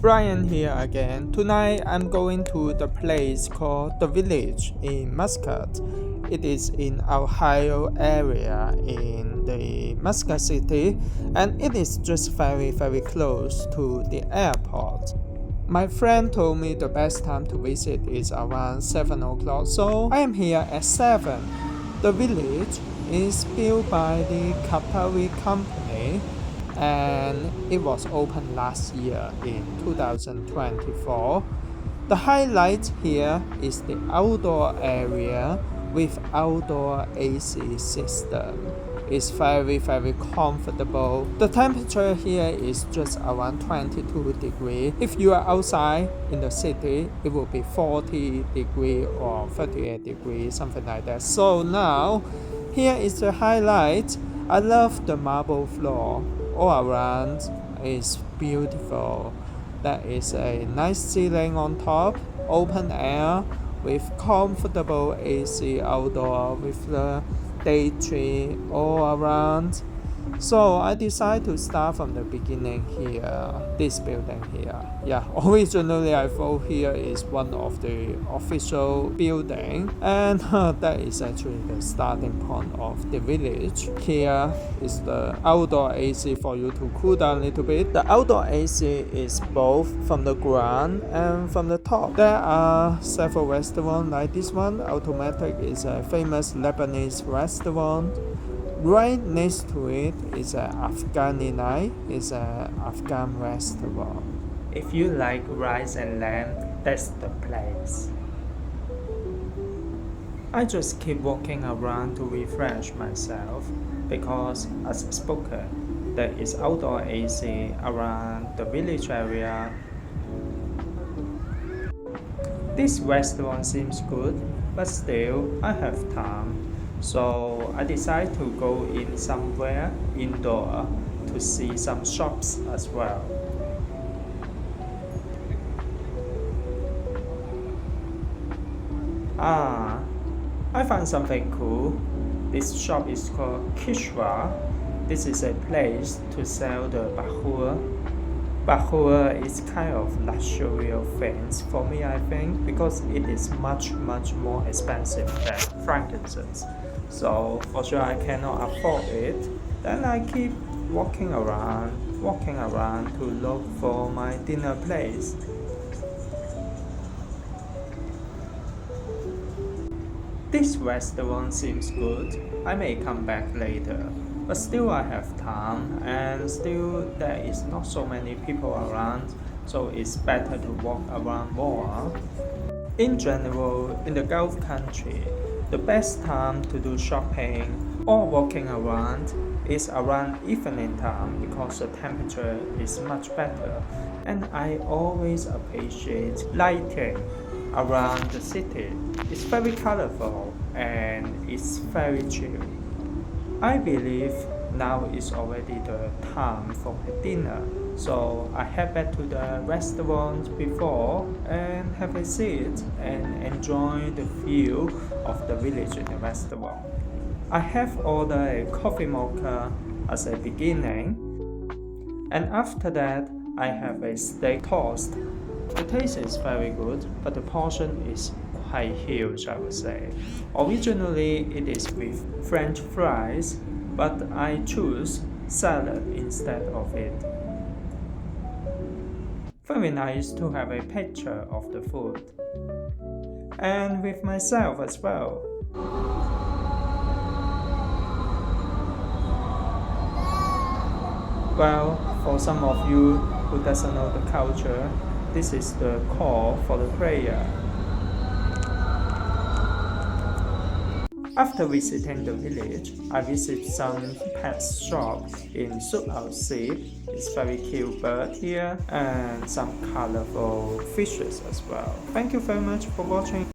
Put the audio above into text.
Brian here again. Tonight I'm going to the place called The Village in Muscat. It is in Ohio area in the Muscat city, and it is just very close to the airport. My friend told me the best time to visit is around 7 o'clock, so I am here at 7. The village is built by the Capari company, and it was opened last year in 2024. The highlight here is the outdoor area with outdoor AC system. It's very comfortable. The temperature here is just around 22 degrees. If you are outside in the city, it will be 40 degrees or 38 degrees, something like that. So now, here is the highlight. I love the marble floor. All around is beautiful. There is a nice ceiling on top, open air with comfortable AC outdoor with the day tree all around. So I decided to start from the beginning here, this building here. Yeah, originally I thought here is one of the official building, and that is actually the starting point of the village. Here is the outdoor AC for you to cool down a little bit. The outdoor AC is both from the ground and from the top. There are several restaurants like this one. Automatic is a famous Lebanese restaurant. Right next to it is an Afghani night, is an Afghan restaurant. If you like rice and lamb, that's the place. I just keep walking around to refresh myself because as a spoken, there is outdoor AC around the village area. This restaurant seems good, but still I have time. So I decided to go in somewhere indoor to see some shops as well. I found something cool. This shop is called Kishwa. This is a place to sell the bahur. Bahur is kind of luxurious things for me, I think, because it is much more expensive than frankincense. So for sure I cannot afford it. Then I keep walking around to look for my dinner place. This restaurant seems good. I may come back later, but still I have time, and still there is not so many people around, so it's better to walk around more. In general, in the Gulf country, the best time to do shopping or walking around is around evening time because the temperature is much better, and I always appreciate lighting around the city. It's very colorful and it's very chill. I believe now is already the time for my dinner, so I head back to the restaurant before and have a seat and enjoy the view of the village in the restaurant. I have ordered a coffee mocha as a beginning, and after that I have a steak toast. The taste is very good, but the portion is quite huge, I would say. Originally it is with French fries, but I choose salad instead of it. Very nice to have a picture of the food, and with myself as well. Well, for some of you who doesn't know the culture, this is the call for the prayer. After visiting the village, I visit some pet shop in Sud Al Sib. It's very cute bird here and some colorful fishes as well. Thank you very much for watching.